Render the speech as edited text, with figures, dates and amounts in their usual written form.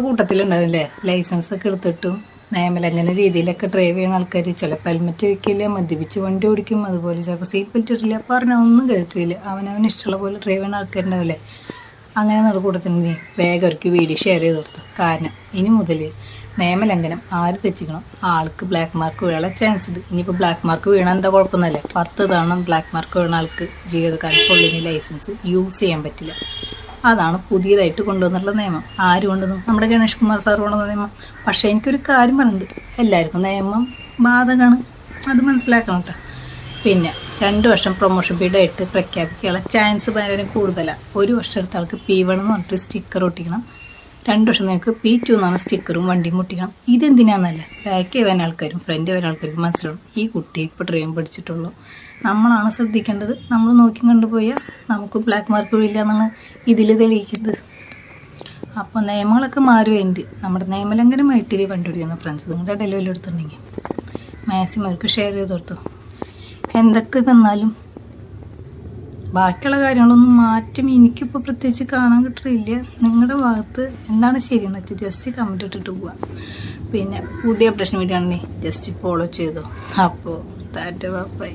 കൂട്ടത്തിലുണ്ടാവില്ലേ licence ഒക്കെ എടുത്തിട്ടും നിയമലംഘന രീതിയിലൊക്കെ ഡ്രൈവ് ചെയ്യുന്ന ആൾക്കാർ ചിലപ്പോൾ ഹെൽമെറ്റ് വയ്ക്കില്ല, മദ്യപിച്ച് വണ്ടി ഓടിക്കും, അതുപോലെ ചിലപ്പോൾ സീറ്റ് ബെൽറ്റ് ഇട്ടില്ല, പറഞ്ഞാൽ ഒന്നും കേൾക്കില്ല. അവനവന് ഇഷ്ടമുള്ള പോലെ ഡ്രൈവ് ചെയ്യുന്ന ആൾക്കാരുണ്ടാവില്ലേ, അങ്ങനെ കൂട്ടത്തിന് നീ വേഗം അവർക്ക് വീഡിയോ ഷെയർ ചെയ്ത് കൊടുത്തു. കാരണം ഇനി മുതൽ നിയമലംഘനം ആര് തെറ്റിക്കണം ആൾക്ക് ബ്ലാക്ക് മാർക്ക് വീഴാനുള്ള ചാൻസ് ഉണ്ട്. ഇനിയിപ്പോൾ ബ്ലാക്ക് മാർക്ക് വീണാൽ എന്താ കുഴപ്പമൊന്നുമല്ലേ, 10 തവണ ബ്ലാക്ക് മാർക്ക് വീണ ആൾക്ക് ജീവിതകാലത്തുള്ളിന് ലൈസൻസ് യൂസ് ചെയ്യാൻ പറ്റില്ല. അതാണ് പുതിയതായിട്ട് കൊണ്ടുവന്നുള്ള നിയമം. ആര് കൊണ്ടുവന്നു? നമ്മുടെ ഗണേഷ് കുമാർ സാർ കൊണ്ടുവന്ന നിയമം. പക്ഷേ എനിക്കൊരു കാര്യം പറഞ്ഞിട്ടുണ്ട്, എല്ലാവർക്കും നിയമം ബാധകമാണ്, അത് മനസ്സിലാക്കണം കേട്ടോ. പിന്നെ 2 വർഷം പ്രൊമോഷൻ പീരീഡ് ആയിട്ട് പ്രഖ്യാപിക്കാനുള്ള ചാൻസ് വളരെ കൂടുതലാണ്. 1 വർഷം എടുത്ത ആൾക്ക് P1 എന്ന് പറഞ്ഞിട്ട് സ്റ്റിക്കർ ഒട്ടിക്കണം, 2 വർഷം നിങ്ങൾക്ക് P2 എന്നാണ് സ്റ്റിക്കറും വണ്ടിയും ഒട്ടിക്കണം. ഇതെന്തിനാന്നല്ല, ബാക്ക് വരുന്ന ആൾക്കാരും ഫ്രണ്ട് വരുന്ന ആൾക്കാർക്ക് മനസ്സിലാവും ഈ കുട്ടി ഇപ്പോൾ ഡ്രൈവ് പഠിച്ചിട്ടുള്ളൂ. നമ്മളാണ് ശ്രദ്ധിക്കേണ്ടത്. നമ്മൾ നോക്കി കണ്ടുപോയാൽ നമുക്ക് ബ്ലാക്ക് മാർക്ക് വീഴില്ല എന്നാണ് ഇതിൽ തെളിയിക്കുന്നത്. അപ്പോൾ നിയമങ്ങളൊക്കെ മാറുകയുണ്ട്. നമ്മുടെ നിയമലംഘനമായിട്ട് വണ്ടി ഓടിക്കുന്ന ഫ്രണ്ട്സ് നിങ്ങളുടെ ഡെലിവറി എടുത്തിട്ടുണ്ടെങ്കിൽ മാക്സിമം അവർക്ക് ഷെയർ ചെയ്ത് കൊടുത്തു. എന്തൊക്കെ വന്നാലും ബാക്കിയുള്ള കാര്യങ്ങളൊന്നും മാറ്റം എനിക്കിപ്പോൾ പ്രത്യേകിച്ച് കാണാൻ കിട്ടില്ല. നിങ്ങളുടെ ഭാഗത്ത് എന്താണ് ശരിയെന്ന് വെച്ചാൽ ജസ്റ്റ് കമൻറ്റ് ഇട്ടിട്ട് പോവാം. പിന്നെ പുതിയ അപ്ഡേഷൻ വീഡിയോ ആണെങ്കിൽ ജസ്റ്റ് ഫോളോ ചെയ്തോ. അപ്പോൾ ടാറ്റ ബൈ.